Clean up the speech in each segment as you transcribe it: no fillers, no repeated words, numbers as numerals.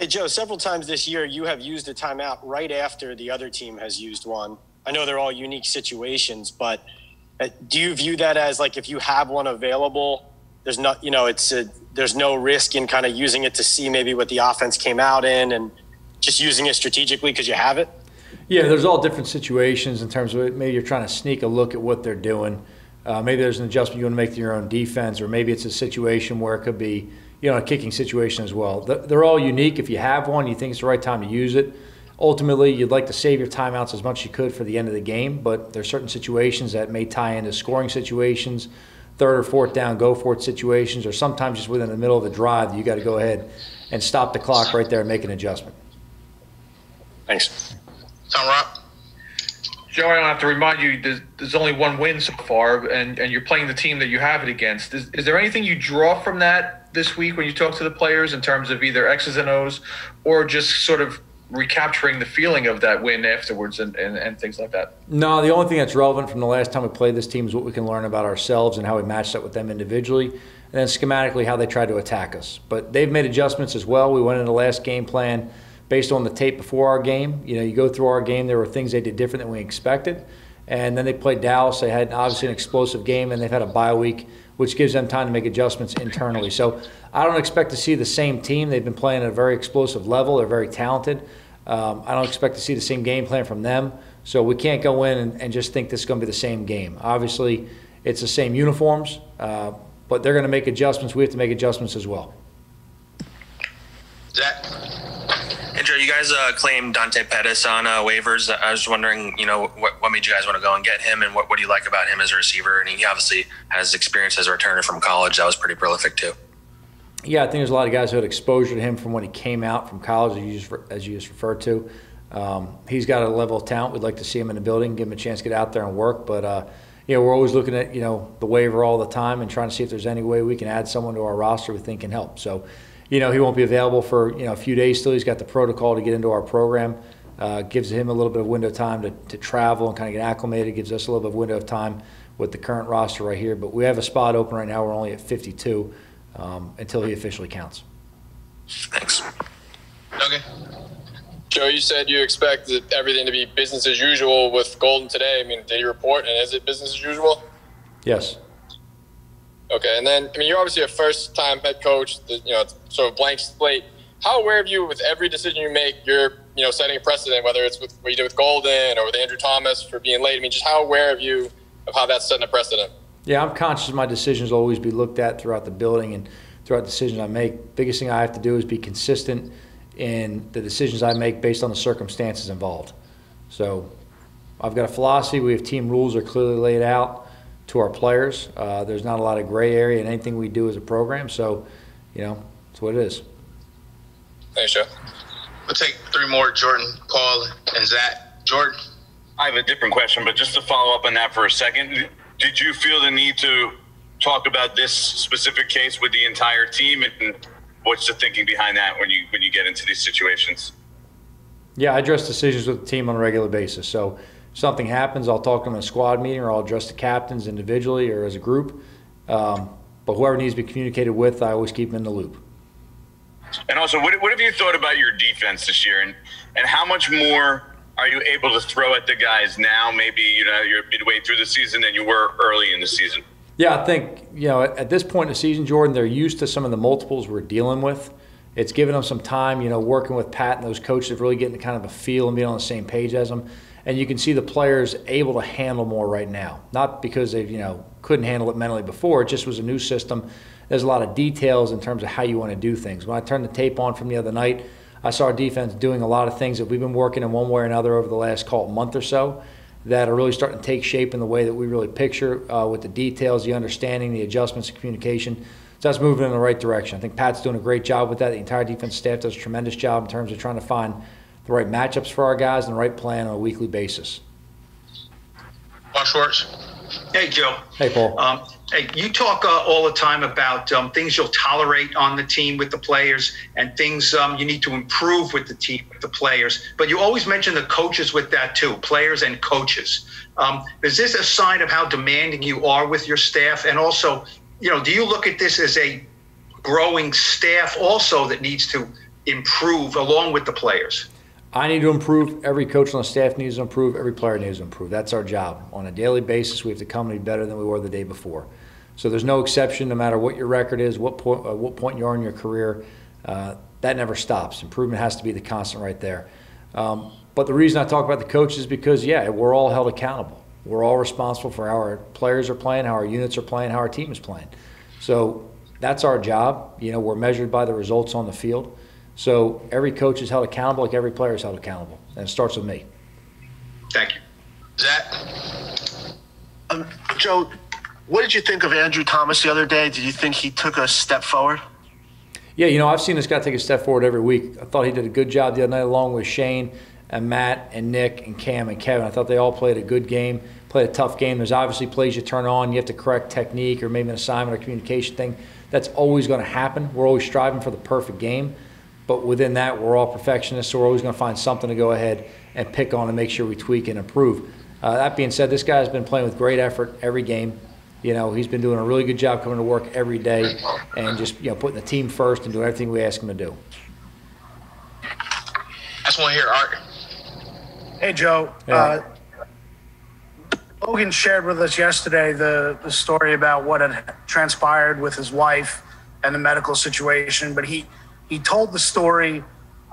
Hey, Joe, several times this year you have used a timeout right after the other team has used one. I know they're all unique situations, but do you view that as like if you have one available, there's not, there's no risk in kind of using it to see maybe what the offense came out in and just using it strategically because you have it? Yeah, there's all different situations in terms of maybe you're trying to sneak a look at what they're doing. Maybe there's an adjustment you want to make to your own defense, or maybe it's a situation where it could be, a kicking situation as well. They're all unique. If you have one, you think it's the right time to use it. Ultimately, you'd like to save your timeouts as much as you could for the end of the game, but there's certain situations that may tie into scoring situations, third or fourth down, go for it situations, or sometimes just within the middle of the drive, you got to go ahead and stop the clock right there and make an adjustment. Thanks. Tom Rock. Joe, I don't have to remind you, there's only one win so far, and you're playing the team that you have it against. Is there anything you draw from that this week when you talk to the players in terms of either X's and O's or just sort of recapturing the feeling of that win afterwards and things like that? No, the only thing that's relevant from the last time we played this team is what we can learn about ourselves and how we matched up with them individually, and then schematically how they tried to attack us. But they've made adjustments as well. We went into the last game plan based on the tape before our game. You go through our game, there were things they did different than we expected. And then they played Dallas. They had obviously an explosive game, and they've had a bye week, which gives them time to make adjustments internally. So I don't expect to see the same team. They've been playing at a very explosive level. They're very talented. I don't expect to see the same game plan from them. So we can't go in and just think this is going to be the same game. Obviously, it's the same uniforms, but they're going to make adjustments. We have to make adjustments as well. Zach. Hey, Joe, you guys claimed Dante Pettis on waivers. I was wondering, what made you guys want to go and get him, and what do you like about him as a receiver? And he obviously has experience as a returner from college. That was pretty prolific too. Yeah, I think there's a lot of guys who had exposure to him from when he came out from college, as you just referred to. He's got a level of talent. We'd like to see him in the building, give him a chance to get out there and work. But, we're always looking at, the waiver all the time and trying to see if there's any way we can add someone to our roster we think can help. So, he won't be available for, a few days still. He's got the protocol to get into our program. Gives him a little bit of window of time to travel and kind of get acclimated. Gives us a little bit of window of time with the current roster right here. But we have a spot open right now. We're only at 52 until he officially counts. Thanks. Okay. Joe, you said you expected everything to be business as usual with Golden today. I mean, did he report, and is it business as usual? Yes. Okay, and then, you're obviously a first-time head coach, it's sort of blank slate. How aware of you with every decision you make, you're, setting a precedent, whether it's with what you did with Golden or with Andrew Thomas for being late? Just how aware of you of how that's setting a precedent? Yeah, I'm conscious my decisions will always be looked at throughout the building and throughout the decisions I make. Biggest thing I have to do is be consistent in the decisions I make based on the circumstances involved. So I've got a philosophy. We have team rules are clearly laid out to our players. There's not a lot of gray area in anything we do as a program. So, it's what it is. Thanks, Joe. We'll take three more, Jordan, Paul, and Zach. Jordan. I have a different question, but just to follow up on that for a second, did you feel the need to talk about this specific case with the entire team, and what's the thinking behind that when you get into these situations? Yeah, I address decisions with the team on a regular basis. So if something happens, I'll talk to them in a squad meeting, or I'll address the captains individually or as a group. But whoever needs to be communicated with, I always keep them in the loop. And also, what have you thought about your defense this year, and how much more are you able to throw at the guys now? Maybe you're midway through the season than you were early in the season. Yeah, I think at this point in the season, Jordan, they're used to some of the multiples we're dealing with. It's given them some time, working with Pat and those coaches of really getting kind of a feel and being on the same page as them. And you can see the players able to handle more right now. Not because they couldn't handle it mentally before. It just was a new system. There's a lot of details in terms of how you want to do things. When I turned the tape on from the other night, I saw our defense doing a lot of things that we've been working in one way or another over the last, month or so, that are really starting to take shape in the way that we really picture with the details, the understanding, the adjustments, the communication. So that's moving in the right direction. I think Pat's doing a great job with that. The entire defense staff does a tremendous job in terms of trying to find the right matchups for our guys and the right plan on a weekly basis. Paul Schwartz. Hey, Joe. Hey, Paul. Hey, you talk all the time about things you'll tolerate on the team with the players and things you need to improve with the team, with the players. But you always mention the coaches with that too, players and coaches. Is this a sign of how demanding you are with your staff? And also, do you look at this as a growing staff also that needs to improve along with the players? I need to improve. Every coach on the staff needs to improve. Every player needs to improve. That's our job. On a daily basis, we have to come and be better than we were the day before. So there's no exception, no matter what your record is, what point you are in your career. That never stops. Improvement has to be the constant right there. But the reason I talk about the coaches is because, yeah, we're all held accountable. We're all responsible for how our players are playing, how our units are playing, how our team is playing. So that's our job. We're measured by the results on the field. So every coach is held accountable like every player is held accountable. And it starts with me. Thank you. Zach? Joe, what did you think of Andrew Thomas the other day? Did you think he took a step forward? Yeah, I've seen this guy take a step forward every week. I thought he did a good job the other night along with Shane and Matt and Nick and Cam and Kevin. I thought they all played a good game, played a tough game. There's obviously plays you turn on. You have to correct technique or maybe an assignment or communication thing. That's always going to happen. We're always striving for the perfect game. But within that, we're all perfectionists, so we're always going to find something to go ahead and pick on and make sure we tweak and improve. That being said, this guy's been playing with great effort every game. He's been doing a really good job coming to work every day and just putting the team first and doing everything we ask him to do. I just want to hear Art. Hey, Joe. Yeah. Logan shared with us yesterday the story about what had transpired with his wife and the medical situation, but he told the story,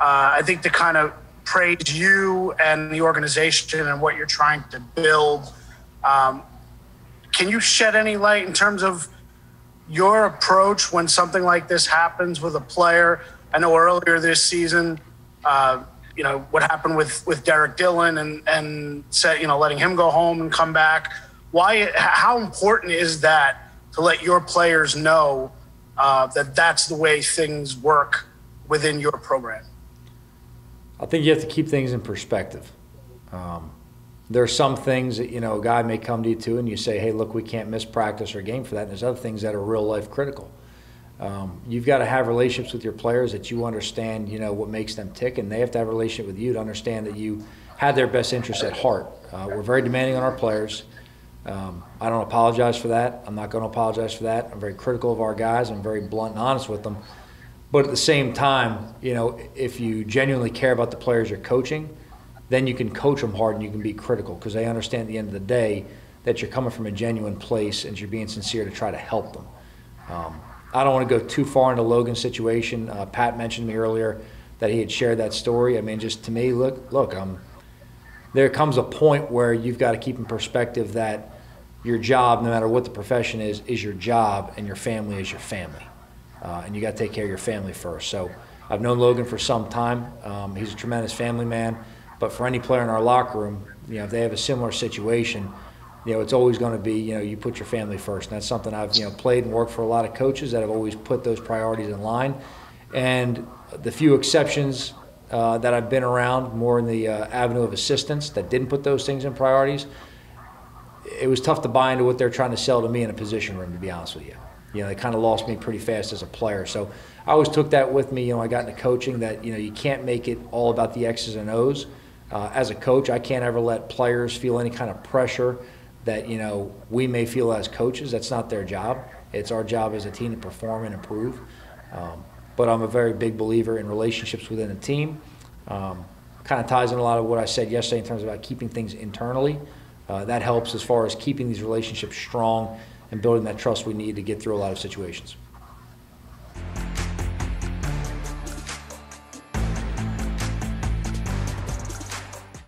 I think, to kind of praise you and the organization and what you're trying to build. Can you shed any light in terms of your approach when something like this happens with a player? I know earlier this season, what happened with Derek Dillon and said, letting him go home and come back. How important is that to let your players know that that's the way things work within your program? I think you have to keep things in perspective. There are some things that, a guy may come to you to and you say, hey, look, we can't miss practice or game for that. And there's other things that are real life critical. You've got to have relationships with your players that you understand, what makes them tick, and they have to have a relationship with you to understand that you have their best interests at heart. We're very demanding on our players. I don't apologize for that. I'm not going to apologize for that. I'm very critical of our guys. I'm very blunt and honest with them. But at the same time, if you genuinely care about the players you're coaching, then you can coach them hard and you can be critical because they understand at the end of the day that you're coming from a genuine place and you're being sincere to try to help them. I don't want to go too far into Logan's situation. Pat mentioned to me earlier that he had shared that story. I mean, just to me, look, there comes a point where you've got to keep in perspective that your job, no matter what the profession is your job, and your family is your family. And you got to take care of your family first. So I've known Logan for some time. He's a tremendous family man. But for any player in our locker room, if they have a similar situation, it's always going to be, you put your family first. And that's something I've, played and worked for a lot of coaches that have always put those priorities in line. And the few exceptions that I've been around, more in the avenue of assistants that didn't put those things in priorities, it was tough to buy into what they're trying to sell to me in a position room, to be honest with you. They kind of lost me pretty fast as a player. So I always took that with me. I got into coaching that, you can't make it all about the X's and O's. As a coach, I can't ever let players feel any kind of pressure that, we may feel as coaches. That's not their job. It's our job as a team to perform and improve. But I'm a very big believer in relationships within a team. Kind of ties in a lot of what I said yesterday in terms of about keeping things internally. That helps as far as keeping these relationships strong and building that trust we need to get through a lot of situations.